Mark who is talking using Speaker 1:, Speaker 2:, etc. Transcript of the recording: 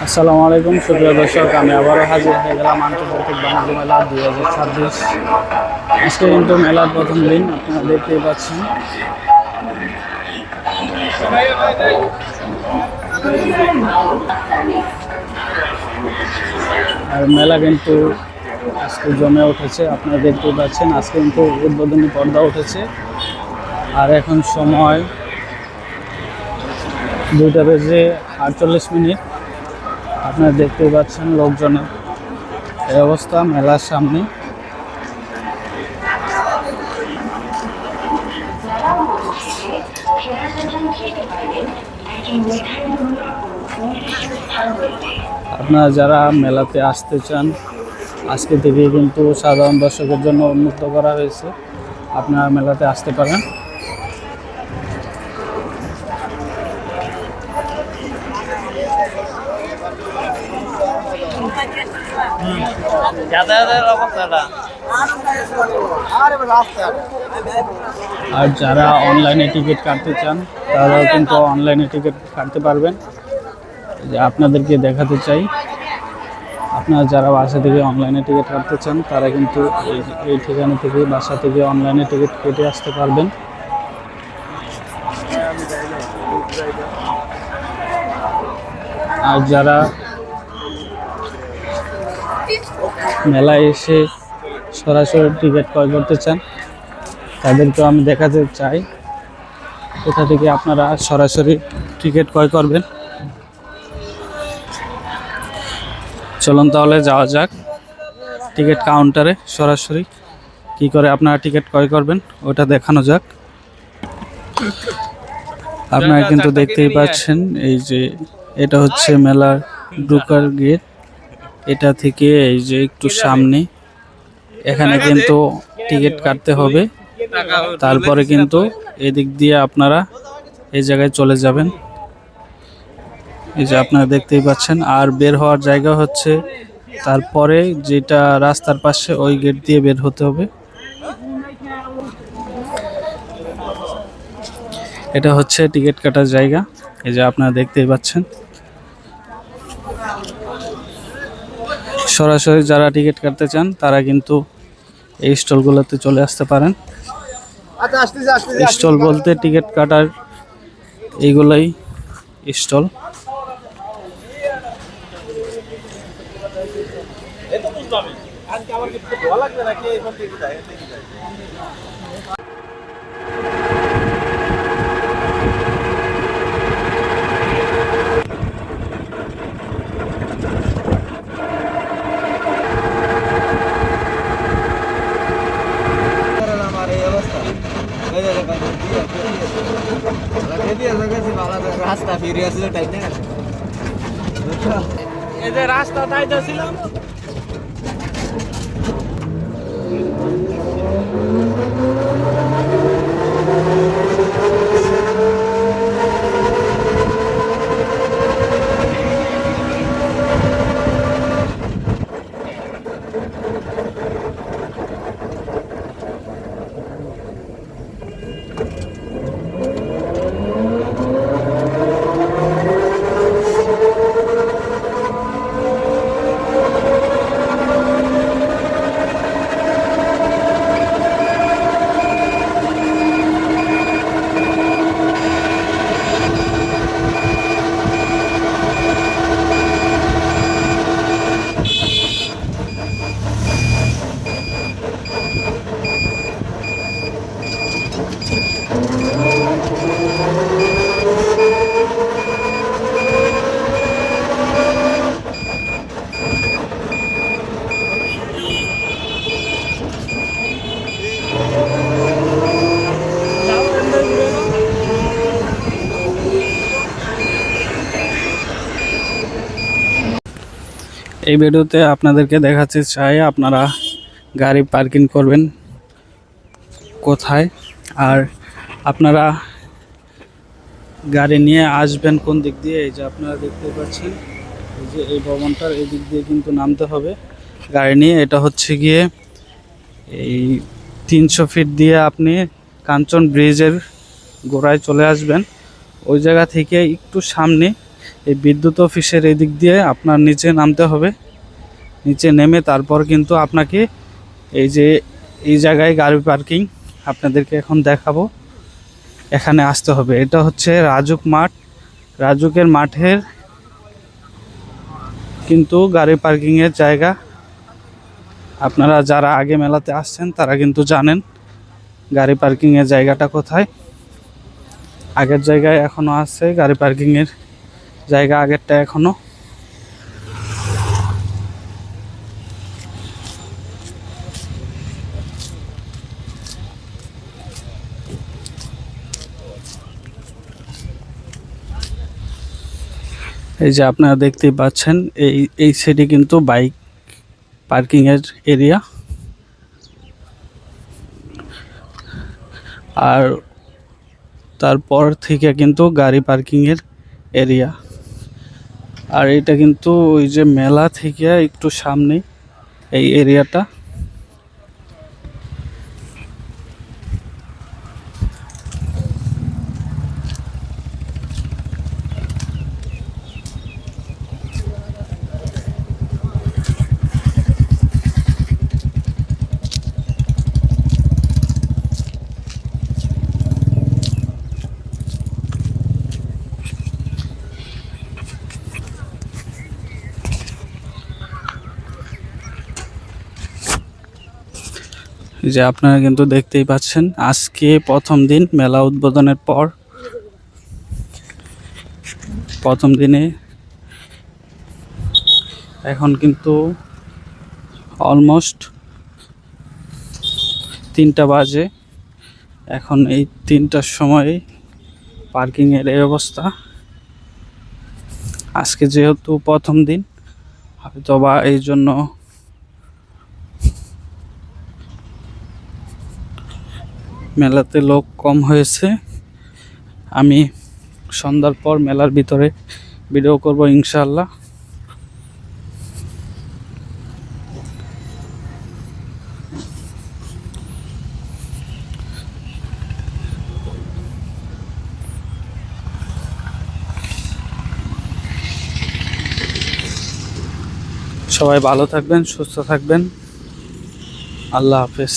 Speaker 1: আসসালামু আলাইকুম সুপ্রিয় দর্শক, আমি আবারও হাজির হয়ে গেলাম আন্তর্জাতিক বাণিজ্য মেলা 2026। আজকে কিন্তু মেলার প্রথম দিন, আপনারা দেখতেই পাচ্ছেন। আর মেলা কিন্তু আজকে জমে উঠেছে, আপনারা দেখতেই পাচ্ছেন। আজকে কিন্তু উদ্বোধনী পর্দা উঠেছে। আর এখন সময় 2:48। আপনারা দেখতেই পাচ্ছেন লোকজনের এই অবস্থা মেলার সামনে। আপনারা যারা মেলাতে আসতে চান, আজকে থেকে কিন্তু সাধারণ দর্শকের জন্য উন্মুক্ত করা হয়েছে। আপনারা মেলাতে আসতে পারেন। আর যারা অনলাইনে টিকিট কাটতে চান, তারাও কিন্তু অনলাইনে টিকিট কাটতে পারবেন। যে আপনাদেরকে দেখাতে চাই, আপনারা যারা বাসা থেকে অনলাইনে টিকিট কাটতে চান, তারা কিন্তু এই ঠিকানা থেকে বাসা থেকে অনলাইনে টিকিট কেটে আসতে পারবেন। আর যারা মেলায় এসে সরাসরি টিকিট ক্রয় করতে চান, তাদেরকেও আমি দেখাতে চাই কোথা থেকে আপনারা সরাসরি টিকিট ক্রয় করবেন। চলুন তাহলে যাওয়া যাক টিকিট কাউন্টারে, সরাসরি কি করে আপনারা টিকিট ক্রয় করবেন ওটা দেখানো যাক। আপনারা কিন্তু দেখতেই পাচ্ছেন, এই যে এটা হচ্ছে মেলার ঢোকার গেট। এটা থেকে এই যে একটু সামনে, এখানে কিন্তু টিকিট কাটতে হবে। তারপরে কিন্তু এদিক দিয়ে আপনারা এই জায়গায় চলে যাবেন। এই যে আপনারা দেখতেই পাচ্ছেন। আর বের হওয়ার জায়গা হচ্ছে তারপরে যেটা রাস্তার পাশে, ওই গেট দিয়ে বের হতে হবে। এটা হচ্ছে টিকিট কাটার জায়গা। এই যে আপনারা দেখতেই পাচ্ছেন। সরাসরি যারা টিকিট কাটতে চান, তারা কিন্তু এই স্টলগুলোতে চলে আসতে পারেন। স্টল বলতে টিকিট কাটার এইগুলাই স্টল।
Speaker 2: রাস্তা ফিরে আসলে তাই না, এই যে রাস্তা তাই তো ছিল।
Speaker 1: এই ভিডিওতে আপনাদেরকে দেখাতে চাই আপনারা গাড়ি পার্কিং করবেন কোথায়, আর আপনারা গাড়ি নিয়ে আসবেন কোন দিক দিয়ে। এই যে আপনারা দেখতে পাচ্ছেন, এই যে এই ভবনটার এই দিক দিয়ে কিন্তু নামতে হবে গাড়ি নিয়ে। এটা হচ্ছে গিয়ে এই 300 ফিট দিয়ে আপনি কাঞ্চন ব্রিজের গোড়ায় চলে আসবেন। ওই জায়গা থেকে একটু সামনে এই বিদ্যুৎ অফিসের এদিক দিয়ে আপনার নিচে নামতে হবে। নিচে নেমে তারপর কিন্তু আপনাকে এই যে এই জায়গায় গাড়ি পার্কিং আপনাদেরকে এখন দেখাবো, এখানে আসতে হবে। এটা হচ্ছে রাজুক মাঠ। রাজুকের মাঠের কিন্তু গাড়ি পার্কিংয়ের জায়গা। আপনারা যারা আগে মেলাতে আসছেন তারা কিন্তু জানেন গাড়ি পার্কিংয়ের জায়গাটা কোথায়। আগের জায়গায় এখনও আছে গাড়ি পার্কিংয়ের জায়গা, আগেরটা এখনও। এই যে আপনারা দেখতেই পাচ্ছেন এই সাইডে কিন্তু বাইক পার্কিংয়ের এরিয়া, আর তারপর থেকে কিন্তু গাড়ি পার্কিংয়ের এরিয়া। আর এটা কিন্তু ওই যে মেলা থেকে একটু সামনে এই এরিয়াটা। এই যে আপনারা কিন্তু দেখতেই পাচ্ছেন আজকে প্রথম দিন মেলা উদ্বোধনের পর। প্রথম দিনে এখন কিন্তু অলমোস্ট 3টা বাজে। এখন এই 3টার সময় পার্কিংয়ের এই অবস্থা। আজকে যেহেতু প্রথম দিন, হয়তো বা এই জন্য মেলাতে লোক কম হয়েছে। আমি সন্ধ্যার পর মেলার ভিতরে ভিডিও করব ইনশাআল্লাহ। সবাই ভালো থাকবেন, সুস্থ থাকবেন। আল্লাহ হাফেজ।